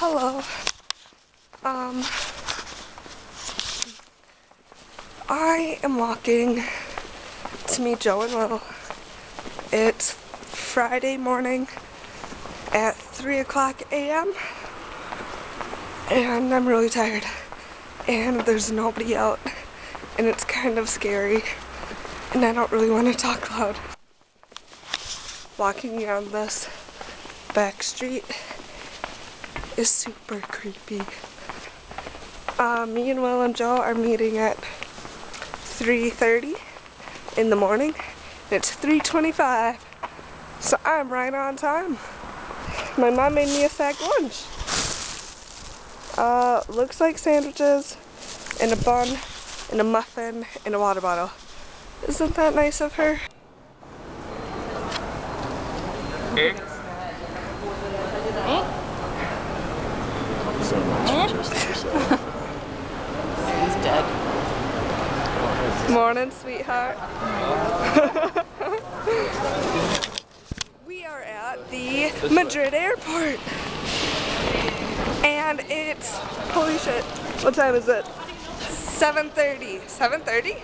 Hello. I am walking to meet Joe and Will. It's Friday morning at 3:00 a.m. and I'm really tired and there's nobody out and it's kind of scary and I don't really want to talk loud. Walking on this back street is super creepy. Me and Will and Joe are meeting at 3:30 in the morning. It's 3:25, so I'm right on time. My mom made me a sack lunch. Looks like sandwiches and a bun and a muffin and a water bottle. Isn't that nice of her? Eh? He's dead. Morning, sweetheart. We are at the Madrid airport. And it's, holy shit, what time is it? 7:30. 7:30?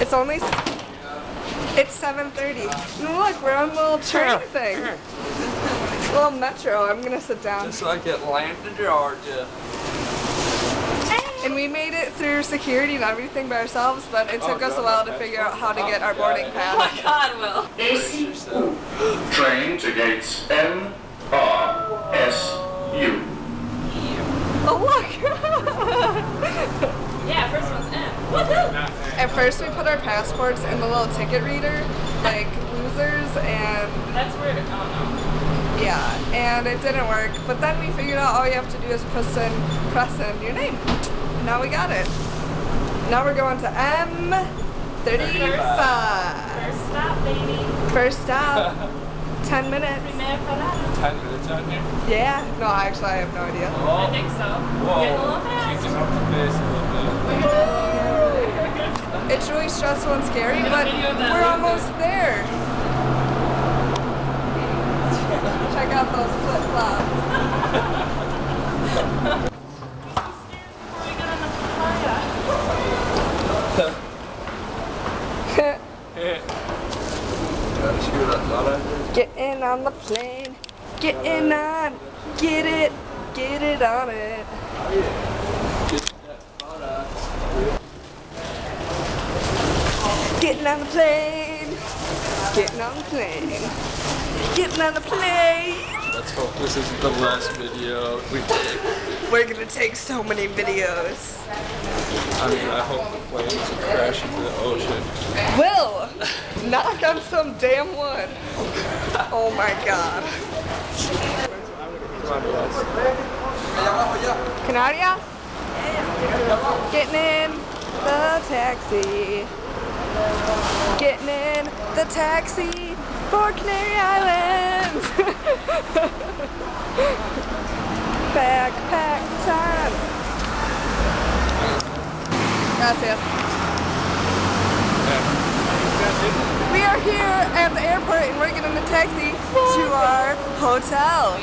It's only, it's 7:30. Look, we're on a little train thing. Little metro. I'm gonna sit down. Just like Atlanta, Georgia. And we made it through security and everything by ourselves, but it took us a while to figure out how to get our boarding pass. Oh my God, Will. Train to gates N, R, S, U. Oh look! Yeah, first one's M. Woohoo! At first we put our passports in the little ticket reader, like losers, and That's weird. Oh no. yeah, and it didn't work. But then we figured out all you have to do is press in your name. And now we got it. Now we're going to M35. First stop, baby. First stop. 10 minutes. 10 minutes on here? Yeah. No, actually I have no idea. I think so. Whoa. Getting a little fast. Keep up the pace a little bit. It's really stressful and scary, but we're almost there. Check out those flip-flops. Getting on the plane, getting on, get it on it. Getting on the plane, getting on the plane, getting on the plane. Let's hope this isn't the last video we take. We're gonna take so many videos. I mean, I hope the plane doesn't crash into the ocean. Will, knock on some damn wood. Oh my God. Come on, guys. Canaria? Getting in the taxi. Getting in the taxi for Canary Islands. Backpack time. Gracias. We are here at the airport and we're getting a taxi to our hotel.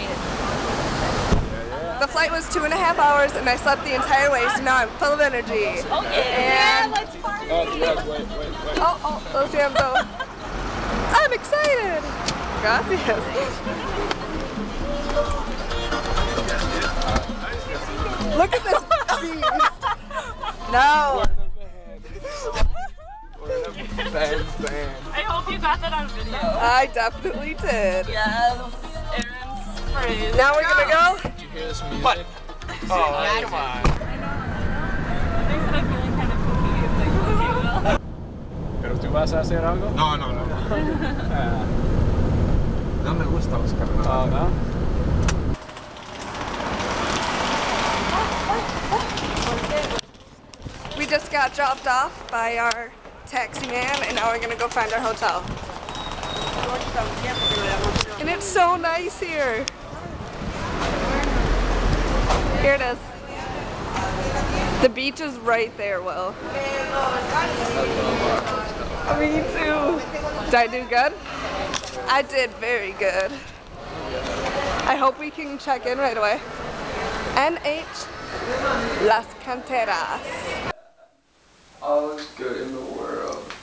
The flight was 2.5 hours and I slept the entire way, so now I'm full of energy. Oh yeah! And Let's party! Oh, yes, wait. oh, lo siento. I'm excited. Gracias. Look at this beast. No. I hope you got that on video. I definitely did. Yes. Aaron's praise. Now we're gonna go. Did you hear this music? What? Oh, come on. Makes it a feeling kind of kooky. Like, okay, Will. ¿Pero tú vas a hacer algo? No. No me gustan los carnavales. Oh, no? We just got dropped off by our taxi man and now we're gonna go find our hotel. And it's so nice here. Here it is. The beach is right there, Will. Me too. Did I do good? I did very good. I hope we can check in right away. NH Las Canteras. All is good in the world.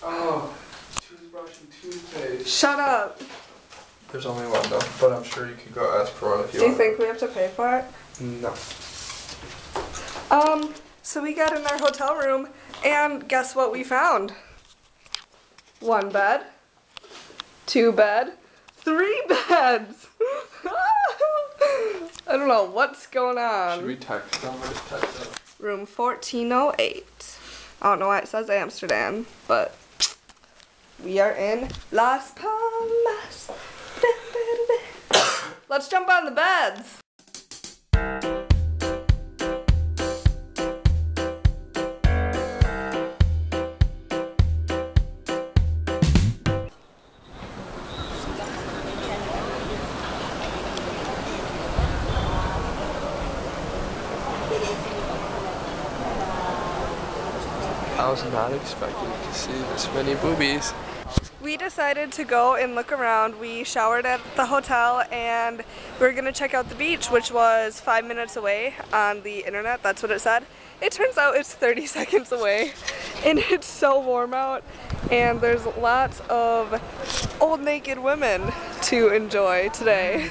Oh, toothbrush and toothpaste. Shut up. There's only one though, but I'm sure you could go ask for one if you Do you want. think we have to pay for it? No. So we got in our hotel room and guess what we found? 1 bed, 2 bed, 3 beds. I don't know what's going on. Should we text them or just text them? Room 1408. I don't know why it says Amsterdam, but we are in Las Palmas. Let's jump on the beds. I was not expecting to see this many boobies. We decided to go and look around. We showered at the hotel and we were gonna check out the beach, which was 5 minutes away on the internet. That's what it said. It turns out it's 30 seconds away and it's so warm out and there's lots of old naked women to enjoy today.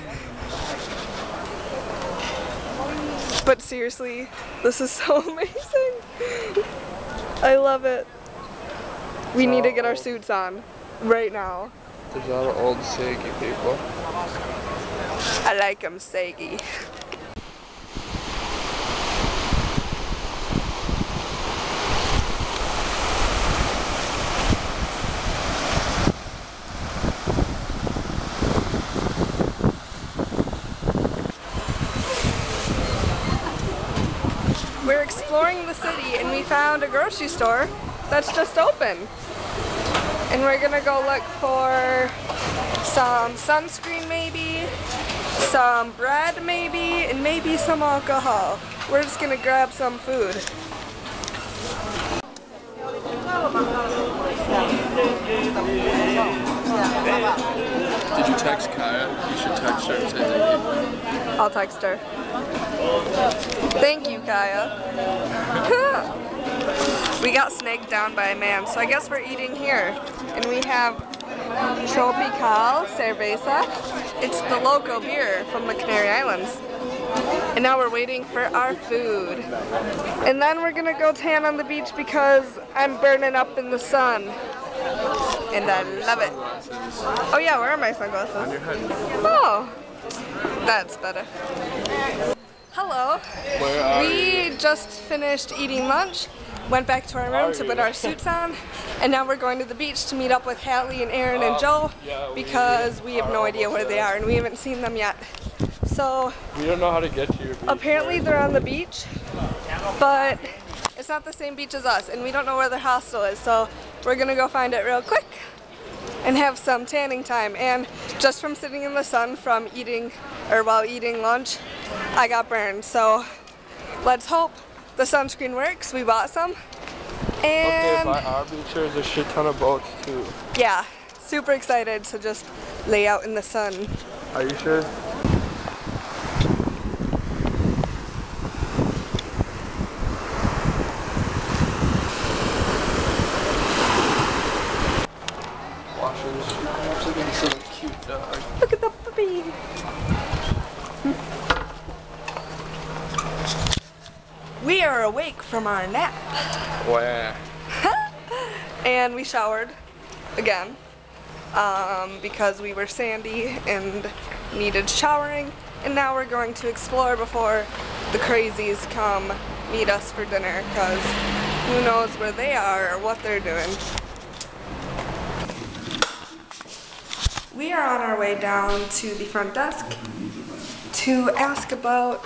But seriously, this is so amazing. I love it. We need to get our suits on right now. There's a lot of old saggy people. I like them saggy. We're exploring the city and we found a grocery store that's just open. And we're gonna go look for some sunscreen maybe, some bread maybe, and maybe some alcohol. We're just gonna grab some food. Did you text Kaya? You should text her and say thank you. I'll text her. Thank you, Kaya. We got snagged down by a man, so I guess we're eating here. And we have Tropical Cerveza. It's the local beer from the Canary Islands. And now we're waiting for our food. And then we're gonna go tan on the beach because I'm burning up in the sun. And I love it. Oh yeah, where are my sunglasses? On your head. Oh, that's better. Hello. Where are you? We just finished eating lunch, went back to our room to put our suits on, and now we're going to the beach to meet up with Hallie and Aaron and Joe because we have no idea where they are and we haven't seen them yet. So We don't know how to get to your beach. apparently they're on the beach, but it's not the same beach as us and we don't know where their hostel is, so we're gonna go find it real quick and have some tanning time. And just from sitting in the sun from eating, or while eating lunch, I got burned. So let's hope the sunscreen works. We bought some. Okay, And by our beach there's a shit ton of boats too. yeah, super excited to just lay out in the sun. Are you sure? Watching the streets. Look at this little cute dog. Look at the puppy. We are awake from our nap. Wow. And we showered again because we were sandy and needed showering. And now we're going to explore before the crazies come meet us for dinner because who knows where they are or what they're doing. We are on our way down to the front desk to ask about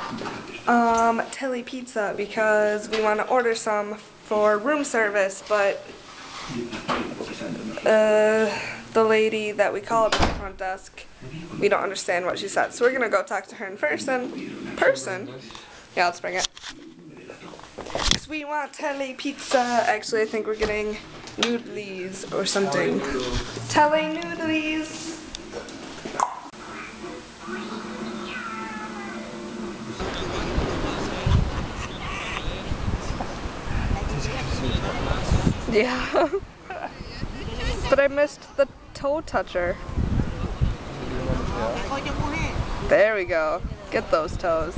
Telly Pizza because we want to order some for room service, but the lady that we called at the front desk, we don't understand what she said. So we're gonna go talk to her in person. Yeah, let's bring it. So we want Telly Pizza. Actually, I think we're getting noodlies or something. Telly noodlies. Yeah. But I missed the toe toucher. There we go. Get those toes.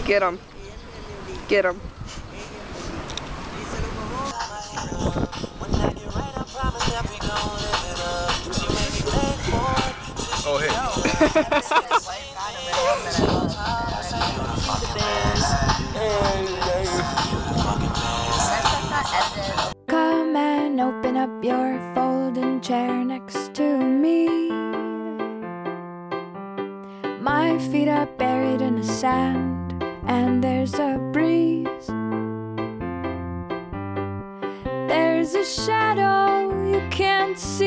Get them. Get them. Oh, hey. Come and open up your folding chair next to me. My feet are buried in the sand, and there's a breeze. There's a shadow you can't see.